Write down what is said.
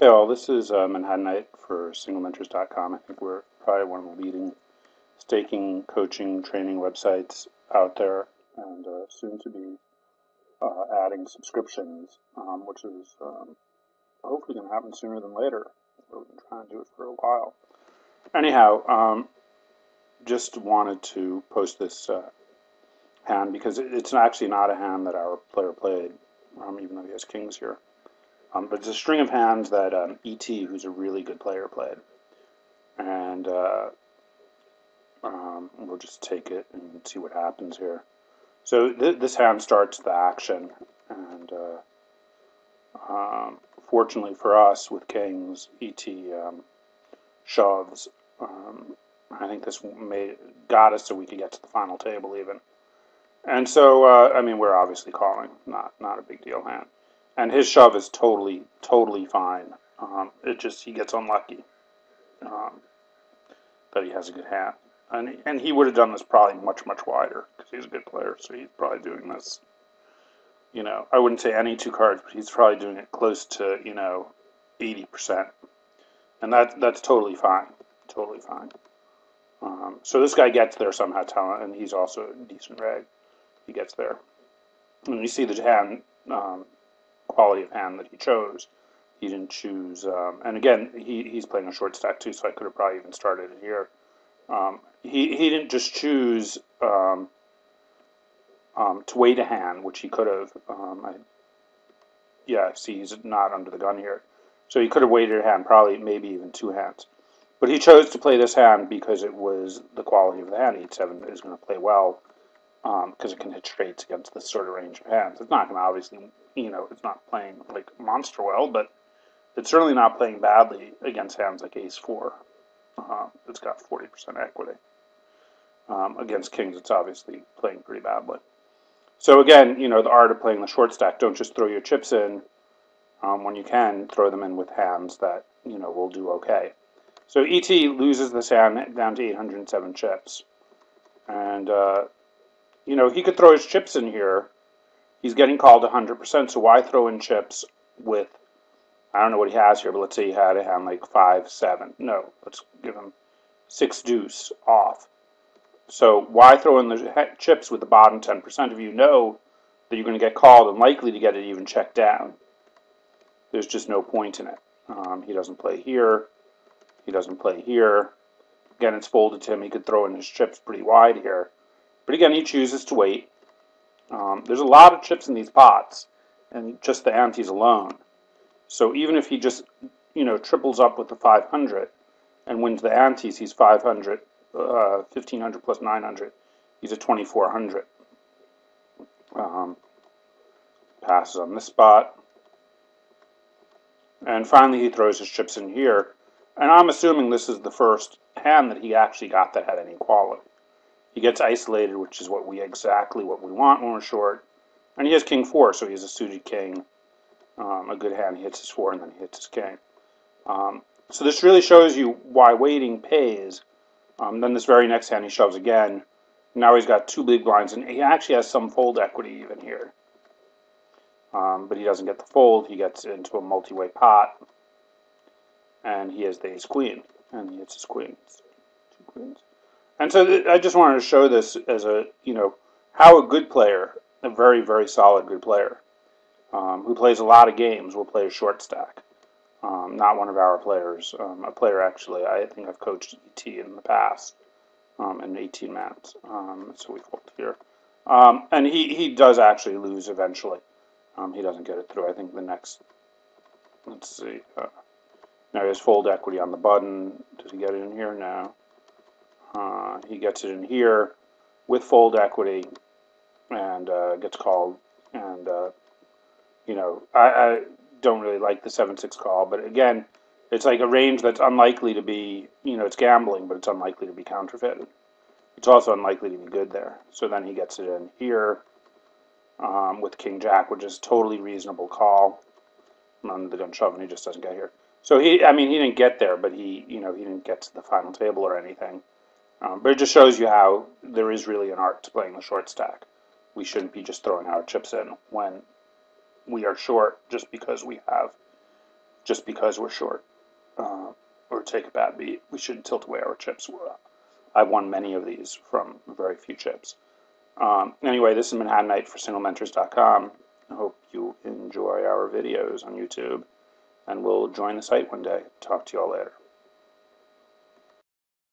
Hey all, this is Manhattanite for SNGmentors.com. I think we're probably one of the leading staking, coaching, training websites out there, and soon to be adding subscriptions, which is hopefully going to happen sooner than later. We've been trying to do it for a while. Anyhow, just wanted to post this hand because it's actually not a hand that our player played, even though he has kings here. But it's a string of hands that E.T., who's a really good player, played. And we'll just take it and see what happens here. So this hand starts the action, and fortunately for us with kings, E.T. shoves. I think this got us so we could get to the final table even. And so, I mean, we're obviously calling, not a big deal hand. And his shove is totally fine. He gets unlucky that he has a good hand. And he would have done this probably much wider because he's a good player. So he's probably doing this, I wouldn't say any two cards, but he's probably doing it close to, 80%. And that's totally fine. Totally fine. So this guy gets there somehow, and he's also a decent reg. He gets there. And you see the hand quality of hand that he chose. He didn't choose, and again, he's playing a short stack too, so I could have probably even started it here. He didn't just choose to wait a hand, which he could have. See, he's not under the gun here, so he could have waited a hand, probably maybe even two hands. But he chose to play this hand because it was the quality of the hand. 8-7 is going to play well because it can hit straights against this sort of range of hands. It's not going to obviously, it's not playing like monster well, but it's certainly not playing badly against hands like Ace-4. It's got 40% equity. Against kings, it's obviously playing pretty badly. So again, the art of playing the short stack, don't just throw your chips in when you can. Throw them in with hands that, will do okay. So E.T. loses this hand down to 807 chips. And, he could throw his chips in here. He's getting called 100%, so why throw in chips with, I don't know what he has here, but let's say he had a hand like 5-7. No, let's give him 6 deuce off. So why throw in the chips with the bottom 10% if you know that you're going to get called and likely to get it even checked down? There's just no point in it. He doesn't play here. He doesn't play here. Again, it's folded to him. He could throw in his chips pretty wide here. But again, he chooses to wait. There's a lot of chips in these pots, and just the antes alone. So even if he just, triples up with the 500 and wins the antes, he's 500, 1,500 plus 900. He's at 2,400. Passes on this spot. And finally, he throws his chips in here. And I'm assuming this is the first hand that he actually got that had any quality. He gets isolated, which is exactly what we want when we're short. And he has king 4, so he has a suited king. A good hand, he hits his 4, and then he hits his king. So this really shows you why waiting pays. Then this very next hand, he shoves again. Now he's got 2 big blinds, and he actually has some fold equity even here. But he doesn't get the fold. He gets into a multi-way pot. And he has the ace-queen, and he hits his queens. 2 queens. And so I just wanted to show this as how a good player, a very, very solid good player, who plays a lot of games, will play a short stack. Not one of our players. A player, actually, I think I've coached E.T. in the past, in 18 mats. So we fold here. And he does actually lose eventually. He doesn't get it through. I think the next, let's see. Now he has fold equity on the button. Does he get it in here? No. He gets it in here with fold equity and gets called. And, I don't really like the 7-6 call. But again, it's like a range that's unlikely to be, it's gambling, but it's unlikely to be counterfeited. It's also unlikely to be good there. So then he gets it in here with King Jack, which is totally reasonable call. On the gun shove, and he just doesn't get here. So he didn't get there, but he didn't get to the final table or anything. But it just shows you how there is really an art to playing the short stack. We shouldn't be just throwing our chips in when we are short just because we have just because we're short or take a bad beat. We shouldn't tilt away our chips. I've won many of these from very few chips. Anyway, this has been Manhattanite for SNGmentors.com. I hope you enjoy our videos on YouTube, and we'll join the site one day. Talk to you all later.